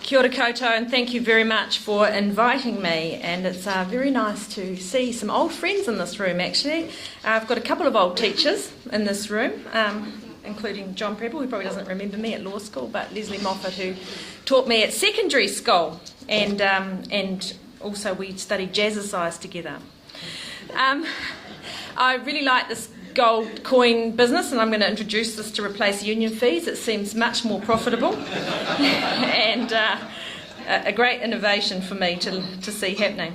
Kia ora koutou, and thank you very much for inviting me. And it's very nice to see some old friends in this room, actually. I've got a couple of old teachers in this room, including John Preble, who probably doesn't remember me at law school, but Leslie Moffat, who taught me at secondary school. And also we studied jazzercise together. I really like this gold coin business, and I'm going to introduce this to replace union fees. It seems much more profitable and a great innovation for me to see happening.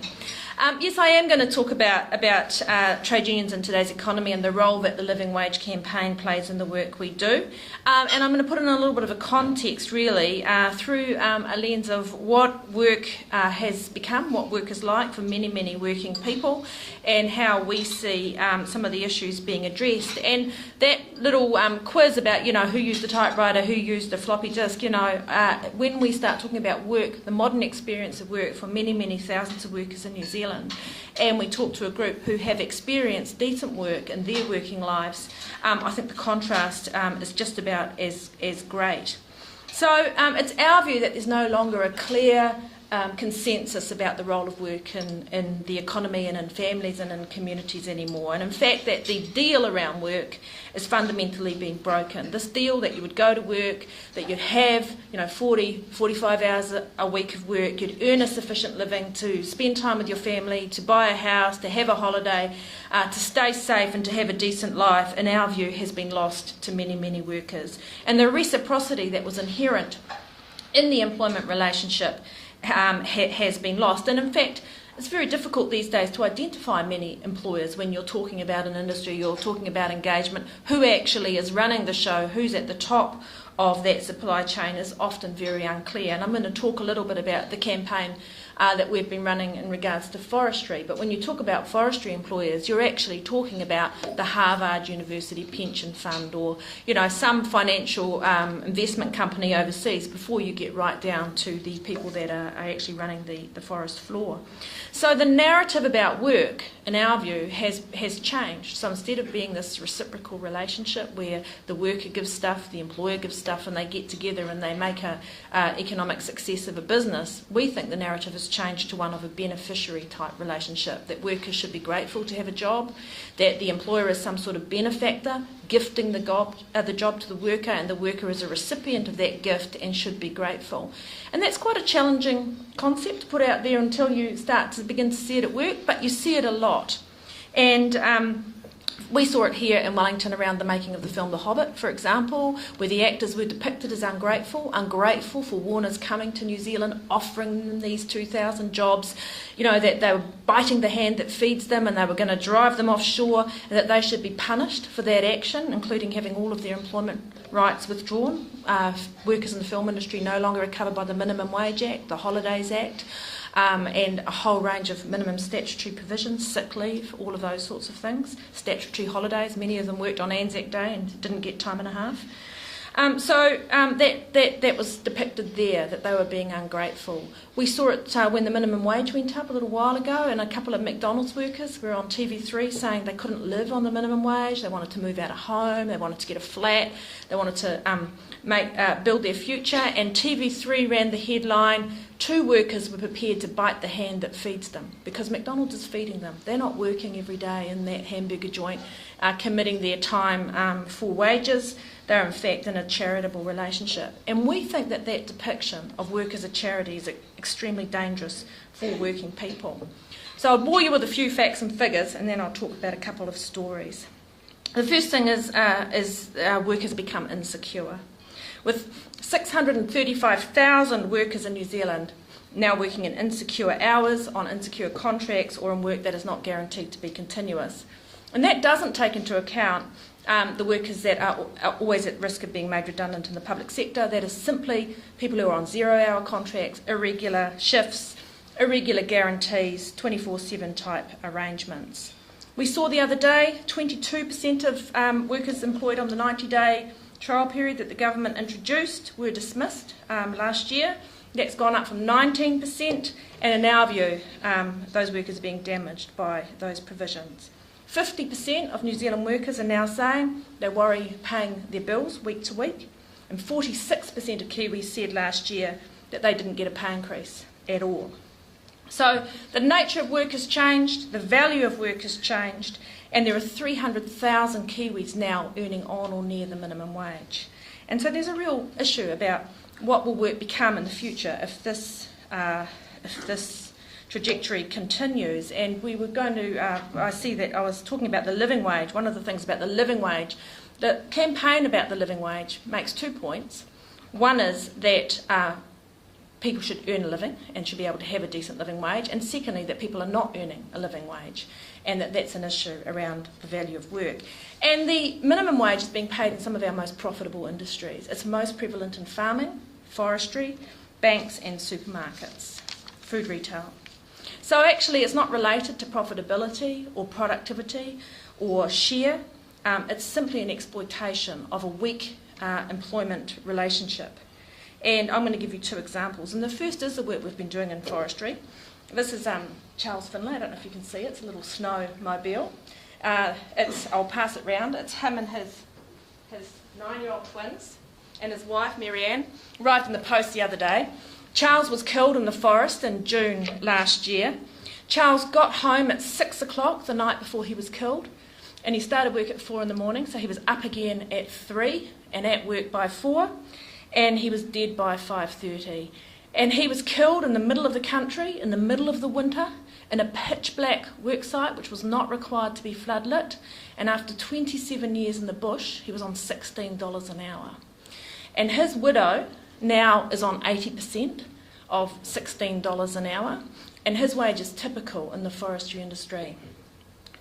Yes, I am going to talk about trade unions in today's economy and the role that the Living Wage campaign plays in the work we do. And I'm going to put in a little bit of a context, really, through a lens of what work has become, what work is like for many, many working people, and how we see some of the issues being addressed. And that little quiz about, who used the typewriter, who used the floppy disk, when we start talking about work, the modern experience of work for many, many thousands of workers in New Zealand, and we talk to a group who have experienced decent work in their working lives, I think the contrast is just about as great. So it's our view that there's no longer a clear consensus about the role of work in the economy and in families and in communities anymore. And in fact, that the deal around work is fundamentally being broken. This deal that you would go to work, that you'd have 40, 45 hours a week of work, you'd earn a sufficient living to spend time with your family, to buy a house, to have a holiday, to stay safe and to have a decent life, in our view, has been lost to many, many workers. And the reciprocity that was inherent in the employment relationship has been lost. And in fact, it's very difficult these days to identify many employers when you're talking about an industry, you're talking about engagement. Who actually is running the show, who's at the top of that supply chain is often very unclear. And I'm going to talk a little bit about the campaign that we've been running in regards to forestry. But when you talk about forestry employers, you're actually talking about the Harvard University Pension Fund or, some financial investment company overseas before you get right down to the people that are actually running the forest floor. So the narrative about work, in our view, has changed. So instead of being this reciprocal relationship where the worker gives stuff, the employer gives stuff, and they get together and they make a economic success of a business, we think the narrative has changed to one of a beneficiary type relationship, that workers should be grateful to have a job, that the employer is some sort of benefactor, gifting the job to the worker, and the worker is a recipient of that gift and should be grateful. And that's quite a challenging concept to put out there until you start to begin to see it at work, but you see it a lot. And we saw it here in Wellington around the making of the film The Hobbit, for example, where the actors were depicted as ungrateful for Warner's coming to New Zealand, offering them these 2,000 jobs, that they were biting the hand that feeds them and they were going to drive them offshore, and that they should be punished for that action, including having all of their employment rights withdrawn. Workers in the film industry no longer are covered by the Minimum Wage Act, the Holidays Act, and a whole range of minimum statutory provisions, sick leave, all of those sorts of things, statutory holidays. Many of them worked on Anzac Day and didn't get time and a half. That was depicted there, that they were being ungrateful. We saw it when the minimum wage went up a little while ago, and a couple of McDonald's workers were on TV3 saying they couldn't live on the minimum wage, they wanted to move out of home, they wanted to get a flat, they wanted to build their future, and TV3 ran the headline, 2 workers were prepared to bite the hand that feeds them, because McDonald's is feeding them. They're not working every day in that hamburger joint, committing their time for wages. They're in fact in a charitable relationship. And we think that depiction of work as a charity is extremely dangerous for working people. So I'll bore you with a few facts and figures, and then I'll talk about a couple of stories. The first thing is work has become insecure. With 635,000 workers in New Zealand now working in insecure hours, on insecure contracts, or in work that is not guaranteed to be continuous. And that doesn't take into account the workers that are always at risk of being made redundant in the public sector. That is simply people who are on 0-hour contracts, irregular shifts, irregular guarantees, 24/7 type arrangements. We saw the other day 22% of workers employed on the 90-day trial period that the government introduced were dismissed last year. That's gone up from 19%, and in our view, those workers are being damaged by those provisions. 50% of New Zealand workers are now saying they worry paying their bills week to week, and 46% of Kiwis said last year that they didn't get a pay increase at all. So the nature of work has changed, the value of work has changed, and there are 300,000 Kiwis now earning on or near the minimum wage. And so there's a real issue about what will work become in the future if this trajectory continues. And we were going to, I see that I was talking about the living wage. One of the things about the living wage, the campaign about the living wage makes 2 points. One is that people should earn a living and should be able to have a decent living wage, and secondly that people are not earning a living wage, and that's an issue around the value of work. And the minimum wage is being paid in some of our most profitable industries. It's most prevalent in farming, forestry, banks and supermarkets, food retail. So actually it's not related to profitability or productivity or share. It's simply an exploitation of a weak employment relationship. And I'm going to give you 2 examples. And the first is the work we've been doing in forestry. This is Charles Finlay. I don't know if you can see it. It's a little snowmobile. I'll pass it round. It's him and his 9-year-old twins and his wife, Marianne, arrived in the post the other day. Charles was killed in the forest in June last year. Charles got home at 6 o'clock the night before he was killed, and he started work at 4 in the morning, so he was up again at 3 and at work by 4. And he was dead by 5:30. And he was killed in the middle of the country, in the middle of the winter, in a pitch-black worksite which was not required to be floodlit. And after 27 years in the bush, he was on $16 an hour. And his widow now is on 80% of $16 an hour, and his wage is typical in the forestry industry.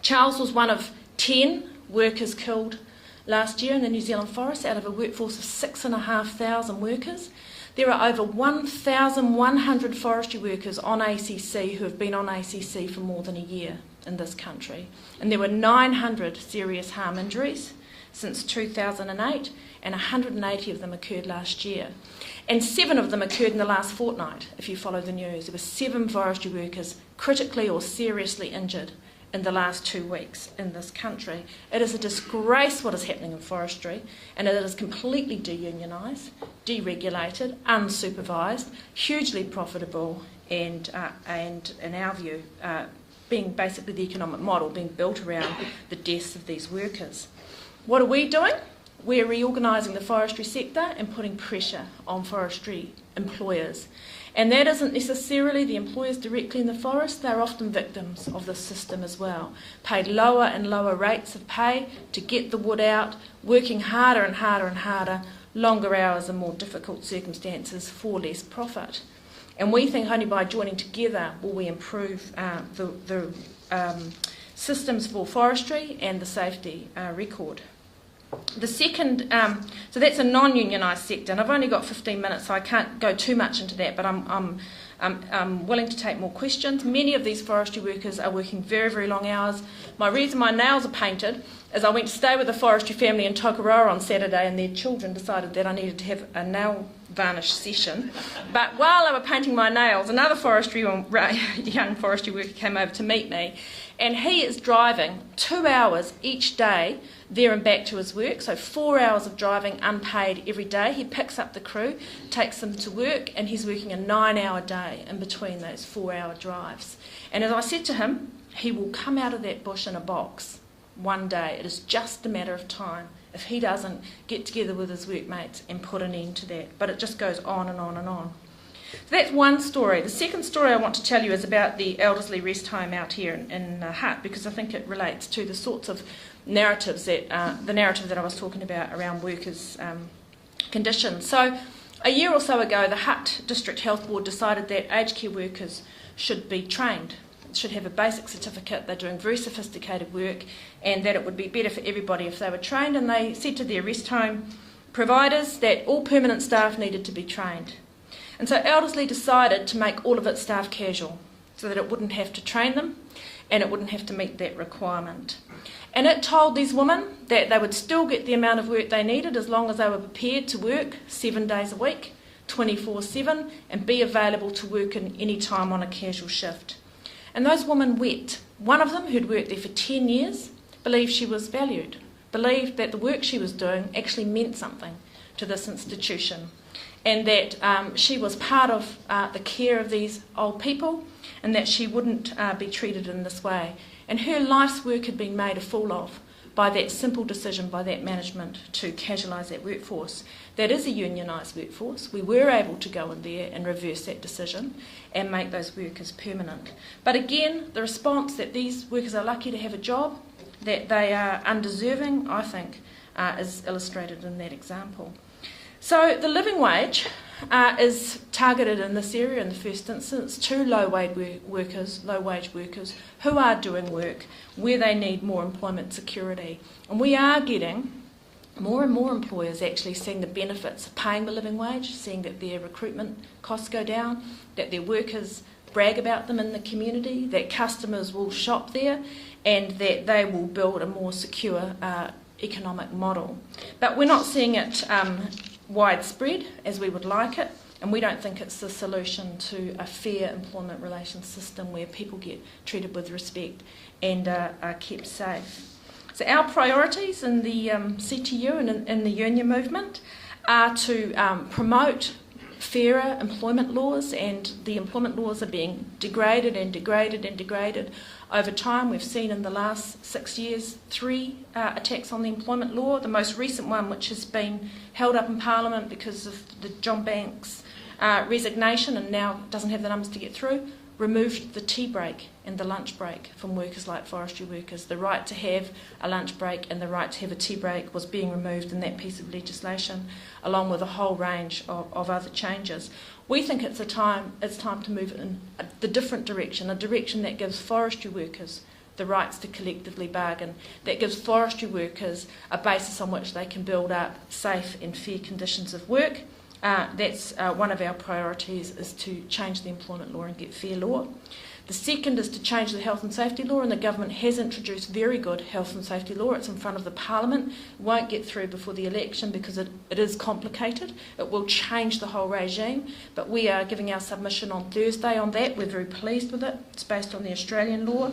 Charles was one of 10 workers killed last year in the New Zealand forest out of a workforce of 6,500 workers. There are over 1,100 forestry workers on ACC who have been on ACC for more than a year in this country. And there were 900 serious harm injuries since 2008, and 180 of them occurred last year. And 7 of them occurred in the last fortnight, if you follow the news. There were 7 forestry workers critically or seriously injured in the last 2 weeks in this country. It is a disgrace what is happening in forestry, and it is completely deunionised, deregulated, unsupervised, hugely profitable, and in our view, being basically the economic model being built around the deaths of these workers. What are we doing? We're reorganising the forestry sector and putting pressure on forestry employers. And that isn't necessarily the employers directly in the forest. They're often victims of this system as well, paid lower and lower rates of pay to get the wood out, working harder and harder and harder, longer hours and more difficult circumstances for less profit. And we think only by joining together will we improve the systems for forestry and the safety record. The second, so that's a non-unionised sector, and I've only got 15 minutes, so I can't go too much into that, but I'm willing to take more questions. Many of these forestry workers are working very, very long hours. My reason my nails are painted is I went to stay with a forestry family in Tokoroa on Saturday, and their children decided that I needed to have a nail varnish session. But while I was painting my nails, another young forestry worker came over to meet me, and he is driving 2 hours each day there and back to his work, so 4 hours of driving unpaid every day. He picks up the crew, takes them to work, and he's working a 9-hour day in between those 4-hour drives. And as I said to him, he will come out of that bush in a box one day. It is just a matter of time if he doesn't get together with his workmates and put an end to that. But it just goes on and on and on. So that's one story. The second story I want to tell you is about the Elderslie Rest Home out here in Hutt, because I think it relates to the sorts of narratives that the narrative that I was talking about around workers' conditions. So a year or so ago, the Hutt District Health Board decided that aged care workers should be trained, should have a basic certificate. They're doing very sophisticated work, and that it would be better for everybody if they were trained. And they said to their rest home providers that all permanent staff needed to be trained. And so Elderslie decided to make all of its staff casual so that it wouldn't have to train them and it wouldn't have to meet that requirement. And it told these women that they would still get the amount of work they needed as long as they were prepared to work 7 days a week, 24/7, and be available to work in any time on a casual shift. And those women wept. One of them, who'd worked there for 10 years, believed she was valued, believed that the work she was doing actually meant something to this institution. and that she was part of the care of these old people, and that she wouldn't be treated in this way. And her life's work had been made a fool of by that simple decision by that management to casualise that workforce. That is a unionised workforce. We were able to go in there and reverse that decision and make those workers permanent. But again, the response that these workers are lucky to have a job, that they are undeserving, I think, is illustrated in that example. So the living wage is targeted in this area in the first instance to low-wage workers who are doing work where they need more employment security. And we are getting more and more employers actually seeing the benefits of paying the living wage, seeing that their recruitment costs go down, that their workers brag about them in the community, that customers will shop there, and that they will build a more secure economic model. But we're not seeing it widespread as we would like it, and we don't think it's the solution to a fair employment relations system where people get treated with respect and are kept safe. So our priorities in the CTU and in the union movement are to promote fairer employment laws, and the employment laws are being degraded and degraded and degraded over time. We've seen in the last 6 years 3 attacks on the employment law. The most recent one, which has been held up in Parliament because of the John Banks resignation and now doesn't have the numbers to get through, removed the tea break and the lunch break from workers like forestry workers. The right to have a lunch break and the right to have a tea break was being removed in that piece of legislation, along with a whole range of other changes. We think it's time to move in the different direction, a direction that gives forestry workers the rights to collectively bargain, that gives forestry workers a basis on which they can build up safe and fair conditions of work. That's one of our priorities, is to change the employment law and get fair law. The second is to change the health and safety law, and the government has introduced very good health and safety law. It's in front of the Parliament. It won't get through before the election because it is complicated. It will change the whole regime, but we are giving our submission on Thursday on that. We're very pleased with it. It's based on the Australian law,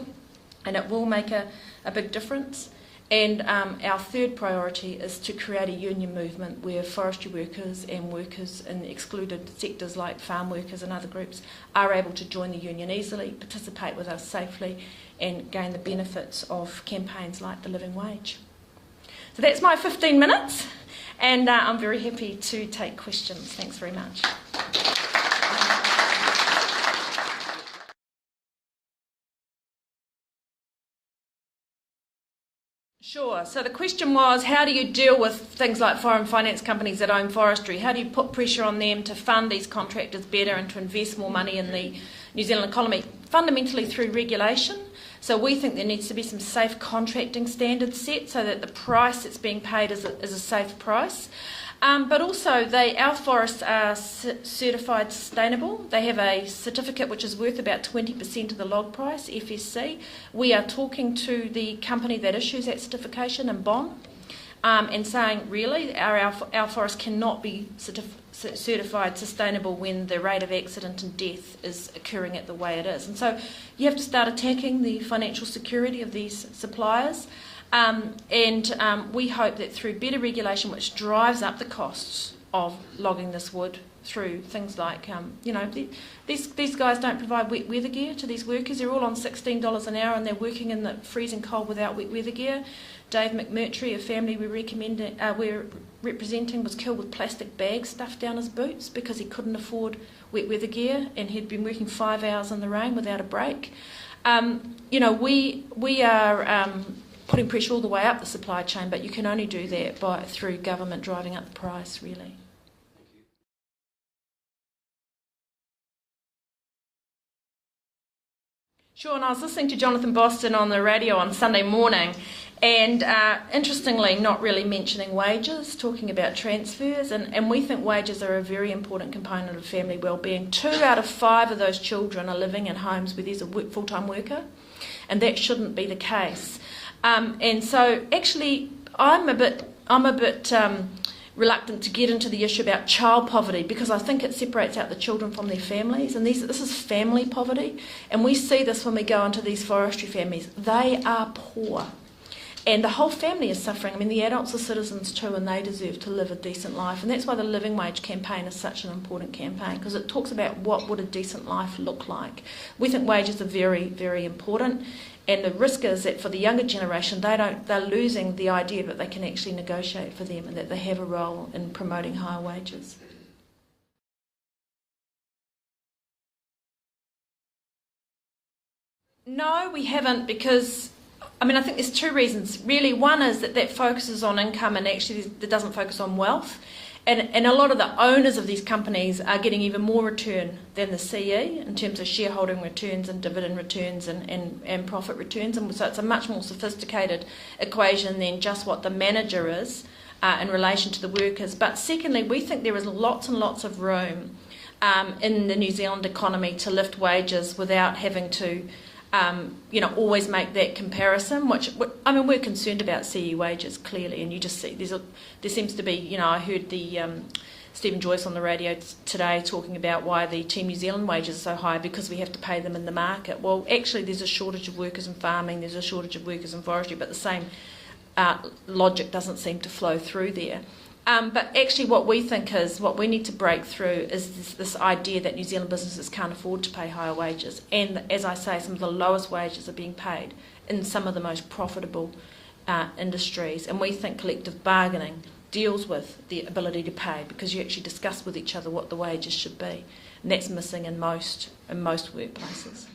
and it will make a big difference. And our third priority is to create a union movement where forestry workers and workers in excluded sectors like farm workers and other groups are able to join the union easily, participate with us safely, and gain the benefits of campaigns like the living wage. So that's my 15 minutes, and I'm very happy to take questions. Thanks very much. Sure. So the question was, how do you deal with things like foreign finance companies that own forestry? How do you put pressure on them to fund these contractors better and to invest more money in the New Zealand economy? Fundamentally through regulation. So we think there needs to be some safe contracting standards set so that the price that's being paid is a safe price. But also, our forests are certified sustainable. They have a certificate which is worth about 20% of the log price, FSC. We are talking to the company that issues that certification in Bonn and saying, really, our forests cannot be certified sustainable when the rate of accident and death is occurring at the way it is. And so you have to start attacking the financial security of these suppliers. We hope that through better regulation, which drives up the costs of logging this wood through things like, these guys don't provide wet weather gear to these workers. They're all on $16 an hour and they're working in the freezing cold without wet weather gear. Dave McMurtry, a family we're representing, was killed with plastic bags stuffed down his boots because he couldn't afford wet weather gear and he'd been working 5 hours in the rain without a break. We are putting pressure all the way up the supply chain, but you can only do that through government driving up the price, really. Sure, and I was listening to Jonathan Boston on the radio on Sunday morning, and interestingly not really mentioning wages, talking about transfers, and we think wages are a very important component of family wellbeing. 2 out of 5 of those children are living in homes where there's a full-time worker, and that shouldn't be the case. And so, actually, I'm a bit reluctant to get into the issue about child poverty because I think it separates out the children from their families, and this is family poverty, and we see this when we go into these forestry families. They are poor, And the whole family is suffering. I mean, the adults are citizens too, and they deserve to live a decent life. And that's why the Living Wage campaign is such an important campaign, because it talks about what would a decent life look like. We think wages are very, very important. And the risk is that for the younger generation, they're losing the idea that they can actually negotiate for them and that they have a role in promoting higher wages. No, we haven't, because I think there's two reasons. Really, one is that focuses on income and actually that doesn't focus on wealth. And a lot of the owners of these companies are getting even more return than the CE in terms of shareholding returns and dividend returns and profit returns. And so it's a much more sophisticated equation than just what the manager is in relation to the workers. But secondly, we think there is lots and lots of room in the New Zealand economy to lift wages without having to always make that comparison, which, we're concerned about CE wages, clearly, and you just see there seems to be, I heard the Stephen Joyce on the radio today talking about why the Team New Zealand wages are so high, because we have to pay them in the market. Well, actually, there's a shortage of workers in farming, there's a shortage of workers in forestry, but the same logic doesn't seem to flow through there. But actually what we think is, what we need to break through is this idea that New Zealand businesses can't afford to pay higher wages. And as I say, some of the lowest wages are being paid in some of the most profitable industries. And we think collective bargaining deals with the ability to pay, because you actually discuss with each other what the wages should be. And that's missing in most workplaces.